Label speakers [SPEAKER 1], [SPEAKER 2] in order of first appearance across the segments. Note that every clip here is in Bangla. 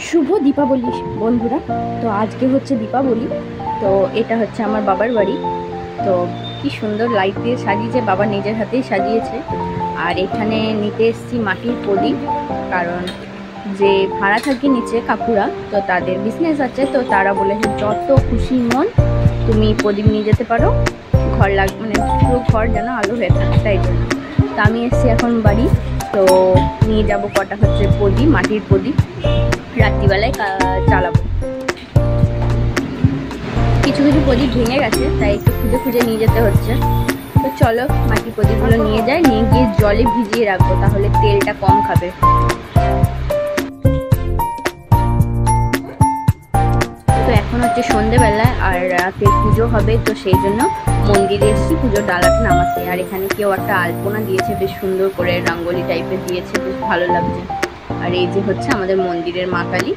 [SPEAKER 1] শুভ দীপাবলি বন্ধুরা। তো আজকে হচ্ছে দীপাবলি। তো এটা হচ্ছে আমার বাবার বাড়ি। তো কি সুন্দর লাইট দিয়ে সাজিয়েছে, বাবা নিজের হাতেই সাজিয়েছে। আর এখানে নিতে এসেছি মাটির প্রদীপ, কারণ যে ভাড়া থাকে নিচে কাকুরা, তো তাদের বিজনেস আছে, তো তারা বলেছে যত খুশি মন তুমি প্রদীপ নিয়ে যেতে পারো, ঘর মানে পুরো ঘর যেন আলো হয়ে থাকে, তাই জন্য। তো আমি এসেছি এখন বাড়ি, তো নিয়ে যাব কটা হচ্ছে প্রদীপ, মাটির প্রদীপ, রাত্রিবেলায় চালাবো। কিছু কিছু প্রদীপ ভেঙে গেছে, তাই একটু খুঁজে খুঁজে নিয়ে যেতে হচ্ছে। তো চলো মাটির প্রদীপগুলো নিয়ে যাই, নিয়ে গিয়ে জলে ভিজিয়ে রাখবো, তাহলে তেলটা কম খাবে। তো এখন হচ্ছে সন্ধেবেলা আর রাতে পুজো হবে, তো সেই জন্য মন্দিরে এসেছি পুজোর ডালাটা নামাতে। আর এখানে কেউ একটা আলপনা দিয়েছে, বেশ সুন্দর করে রঙ্গোলি টাইপের দিয়েছে, বেশ ভালো লাগছে। আর এই যে হচ্ছে আমাদের মন্দিরের মা কালী।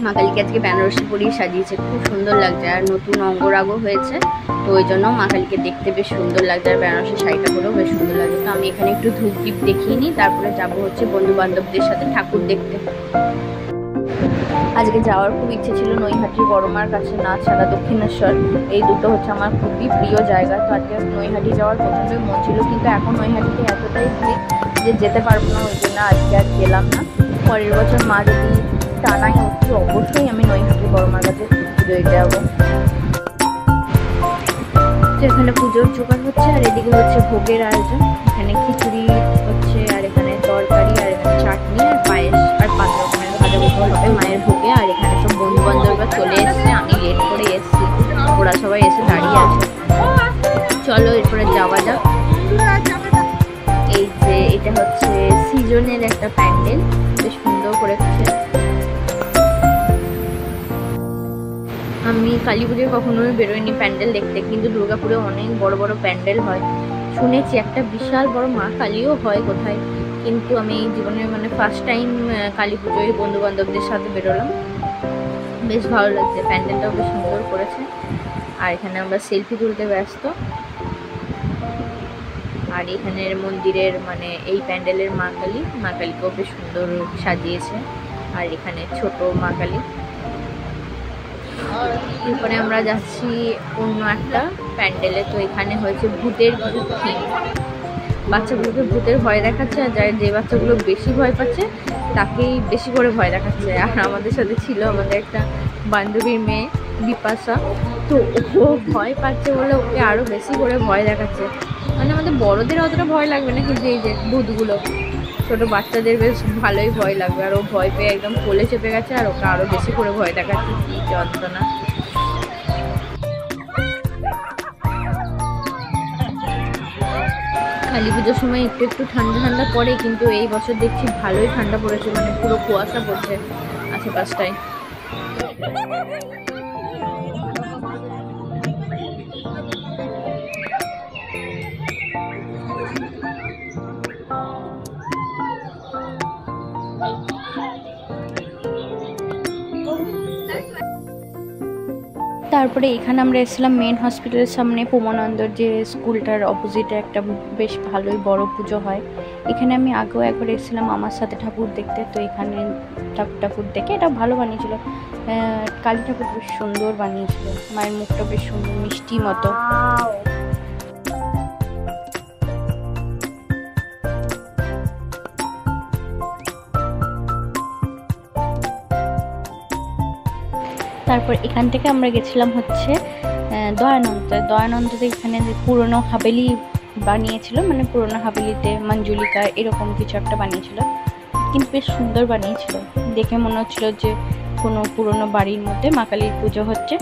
[SPEAKER 1] মা কালীকে আজকে বেনারসি পরিয়ে সাজিয়েছে, খুব সুন্দর লাগছে। আর নতুন অঙ্গরাগও হয়েছে, তো ওই জন্য মা কালীকে দেখতে বেশ সুন্দর লাগছে। আর বেনারসি শাড়িটা করেও বেশ সুন্দর লাগছে। তো আমি এখানে একটু ধূপ দ্বীপ দেখিয়ে নিই, তারপরে যাবো হচ্ছে বন্ধু বান্ধবদের সাথে ঠাকুর দেখতে। আজকে যাওয়ার খুব ইচ্ছে ছিল নৈহাটির বড়মার কাছে, না ছাড়া দক্ষিণেশ্বর, এই দুটো হচ্ছে আমার খুবই প্রিয় জায়গা। তো আজকে নৈহাটি যাওয়ার প্রচণ্ডই মন ছিল, কিন্তু এখন নৈহাটিতে এতটাই ভিড় যে যেতে পারবো না, ওই জন্য আজকে আর গেলাম না। পরের বছর মা যদি টানাই উঠছি, অবশ্যই আমি নৈহাটির বড়মার কাছে পুজোয় যাবো। তো এখানে পুজোর জোগাড় হচ্ছে, আর এদিকে হচ্ছে ভোগের আয়োজন। এখানে খিচুড়ি হচ্ছে, আর এখানে তরকারি, আর এখানে চাটনি, আর পায়েস, আর 5 রকমের ভাজা ভোগ হবে মায়ের ভোগে। আর এখানে সব বন্ধু বান্ধবরা চলে এসছে, আমি লেট করে এসেছি, ওরা সবাই এসে দাঁড়িয়ে আছে। চলো এরপরে যাওয়া যাক। এই যে এটা হচ্ছে সিজনের একটা প্যান্ডেল, বেশ সুন্দর করেছে। আমি কালী পুজোয় কখনোই বেরোইনি প্যান্ডেল দেখতে, কিন্তু দুর্গাপুরে অনেক বড় বড় প্যান্ডেল হয় শুনেছি, একটা বিশাল বড় মা কালীও হয় কোথায়, কিন্তু আমি জীবনে ফার্স্ট টাইম কালী পুজোয় বন্ধু বান্ধবদের সাথে বেরোলাম। বেশ ভালো লাগছে, প্যান্ডেলটাও বেশ সুন্দর করেছে। আর এখানে আমরা সেলফি তুলতে ব্যস্ত। আর এখানের মন্দিরের এই প্যান্ডেলের মা কালীকেও বেশ সুন্দর সাজিয়েছে। আর এখানে ছোট মা কালী। এরপরে আমরা যাচ্ছি অন্য একটা প্যান্ডেলে। তো এখানে হয়েছে ভূতের থিম, বাচ্চাগুলোকে ভূতের ভয় দেখাচ্ছে, আর যে বাচ্চাগুলো বেশি ভয় পাচ্ছে তাকেই বেশি করে ভয় দেখাচ্ছে। আর আমাদের সাথে ছিল আমাদের একটা বান্ধবীর মেয়ে বিপাশা, তো ও ভয় পাচ্ছে বলে ওকে আরও বেশি করে ভয় দেখাচ্ছে। আমাদের বড়দের অতটা ভয় লাগবে না, কিন্তু এই যে ভূতগুলো ছোটো বাচ্চাদের বেশ ভালোই ভয় লাগবে। আর ও ভয় পেয়ে একদম কোলে চেপে গেছে, আর ওকে আরও বেশি করে ভয় দেখাচ্ছে। কি যন্ত্রণা! কালী পুজোর সময় একটু একটু ঠান্ডা ঠান্ডা পড়ে, কিন্তু এই বছর দেখছি ভালোই ঠান্ডা পড়েছে, পুরো কুয়াশা পড়ছে আশেপাশটায়। তারপরে এখানে আমরা এসেছিলাম মেন হসপিটালের সামনে, প্রমানন্দর যে স্কুলটার অপোজিটে একটা বেশ ভালোই বড় পুজো হয়। এখানে আমি আগেও একবার এসেছিলাম আমার সাথে ঠাকুর দেখতে। তো এখানে ঠাকুর দেখে এটা ভালো বানিয়েছিল, কালী ঠাকুর বেশ সুন্দর বানিয়েছিল, মায়ের মুখটা বেশ সুন্দর মিষ্টি মতো। তারপর এখান থেকে আমরা গেছিলাম হচ্ছে দয়ানন্দতে। এখানে পুরনো হাভেলি বানিয়েছিল, পুরনো হাভেলিতে মঞ্জুলিকা এরকম কিছু একটা বানিয়েছিল, কিন্তু বেশ সুন্দর বানিয়েছিল। দেখে মনে হচ্ছিল যে কোনো পুরনো বাড়ির মধ্যে মা কালীর পুজো হচ্ছে।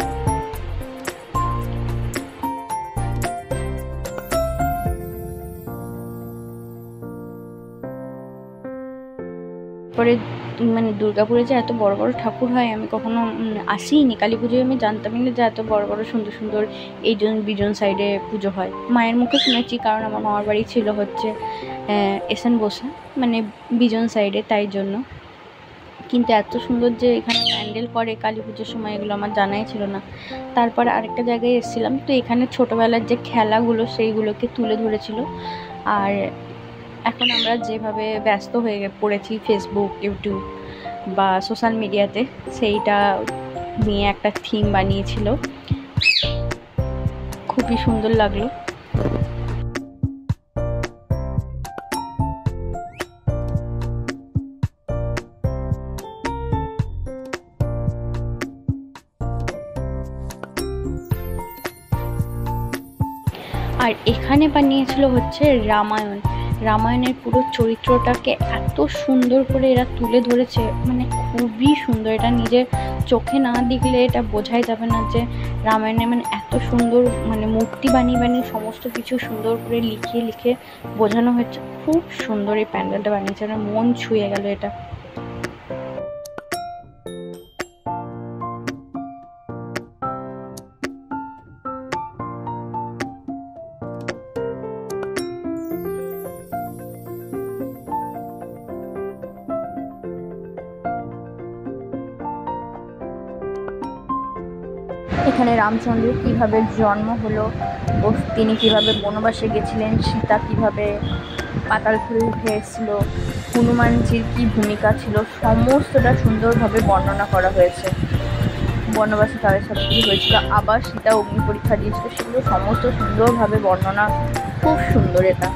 [SPEAKER 1] পরে দুর্গাপুরে যে এত বড় বড় ঠাকুর হয় আমি কখনো আসিনি। কালী পুজোয় আমি জানতামই না যে এত বড় বড় সুন্দর সুন্দর এই বিজন সাইডে পুজো হয়। মায়ের মুখে শুনেছি, কারণ আমার মামার বাড়ি ছিল হচ্ছে এসএন বসা, বিজন সাইডে, তাই জন্য। কিন্তু এত সুন্দর যে এখানে প্যান্ডেল করে কালী পুজোর সময়, এগুলো আমার জানাই ছিল না। তারপর আরেকটা জায়গায় এসেছিলাম, তো এখানে ছোটোবেলার যে খেলাগুলো সেইগুলোকে তুলে ধরেছিল। আর এখন আমরা যেভাবে ব্যস্ত হয়ে পড়েছি ফেসবুক, ইউটিউব বা সোশ্যাল মিডিয়াতে, সেইটা নিয়ে একটা থিম বানিয়েছিল, খুবই সুন্দর লাগলো। আর এখানে বানিয়েছিল হচ্ছে রামায়ণের পুরো চরিত্রটাকে এত সুন্দর করে এরা তুলে ধরেছে, মানে খুবই সুন্দর। এটা নিজের চোখে না দেখলে এটা বোঝাই যাবে না যে রামায়ণে মানে এত সুন্দর, মানে মূর্তি বানিয়ে সমস্ত কিছু সুন্দর করে লিখে বোঝানো হয়েছে। খুব সুন্দর এই প্যান্ডেলটা বানিয়েছে, আমার মন ছুঁয়ে গেল এটা। এখানে রামচন্দ্রের কিভাবে জন্ম হলো, ও তিনি কিভাবে বনবাসে গেছিলেন, সীতা কিভাবে পাতালপুরে উঠে এসেছিল, হনুমানজির কি ভূমিকা ছিল, সমস্তটা সুন্দরভাবে বর্ণনা করা হয়েছে। বনবাসে তাদের সাথে কী হয়েছিল, আবার সীতা অগ্নি পরীক্ষা দিয়েছিল, সেগুলো সমস্ত সুন্দরভাবে বর্ণনা, খুব সুন্দর এটা।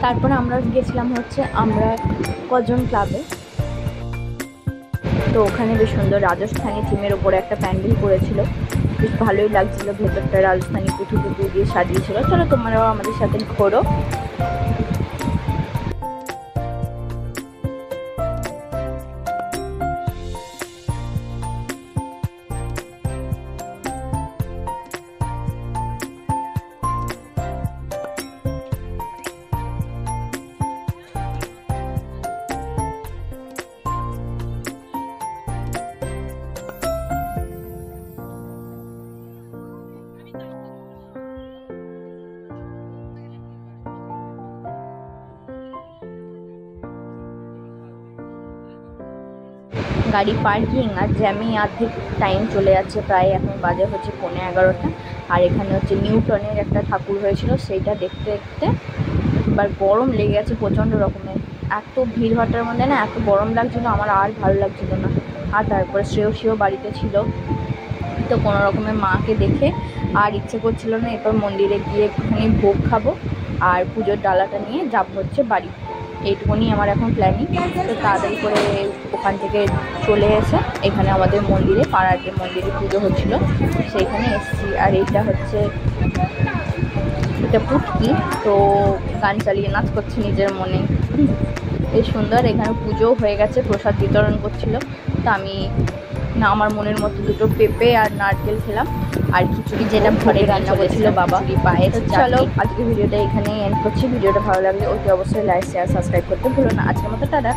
[SPEAKER 1] তারপরে আমরা গেছিলাম হচ্ছে আমরা কজন ক্লাবে। তো ওখানে বেশ সুন্দর রাজস্থানী থিমের ওপরে একটা প্যান্ডেল করেছিল, বেশ ভালোই লাগছিল। ভেতরটা রাজস্থানী পুঁথি দিয়ে সাজিয়েছিল। চলো তোমরাও আমাদের সাথে ঘোরো। গাড়ি পার্কিং আর জ্যামেই অর্ধেক টাইম চলে যাচ্ছে, প্রায় এখন বাজে হচ্ছে 11:30। আর এখানে হচ্ছে নিউটনের একটা ঠাকুর হয়েছিল, সেইটা দেখতে দেখতে এবার গরম লেগে গেছে প্রচণ্ড রকমের। এত ভিড়ভাট্টার মধ্যে না এত গরম লাগছিলো, আমার আর ভালো লাগছিলো না। আর তারপরে শ্রেয়সীও বাড়িতে ছিল, তো কোনো রকমের মাকে দেখে আর ইচ্ছে করছিল না। এরপর মন্দিরে গিয়ে একটুখানি ভোগ খাবো আর পুজোর ডালাটা নিয়ে যাব হচ্ছে বাড়ি। এইটুকুনি আমার এখন প্ল্যানিং। তো তাড়াতাড়ি করে ওখান থেকে চলে এসে এখানে আমাদের মন্দিরে, পাড়ার যে মন্দিরে পুজো হচ্ছিলো সেইখানে এসেছি। আর এইটা হচ্ছে এটা পুটকি, তো গান চালিয়ে নাচ করছে নিজের মনে, বেশ সুন্দর। এখানে পুজোও হয়ে গেছে, প্রসাদ বিতরণ করছিল। তো আমি না আমার মনের মতো দুটো পেঁপে আর নারকেল খেলাম, আর খিচুড়ি যেটা ঘরে রান্না করেছিল বাবা পায়েস। চলো আজকে ভিডিওটা এখানেই এন্ড করছি। ভিডিওটা ভালো লাগলে অতি অবশ্যই লাইক শেয়ার সাবস্ক্রাইব করতে ভুলো না। আজকের মতো টাটা।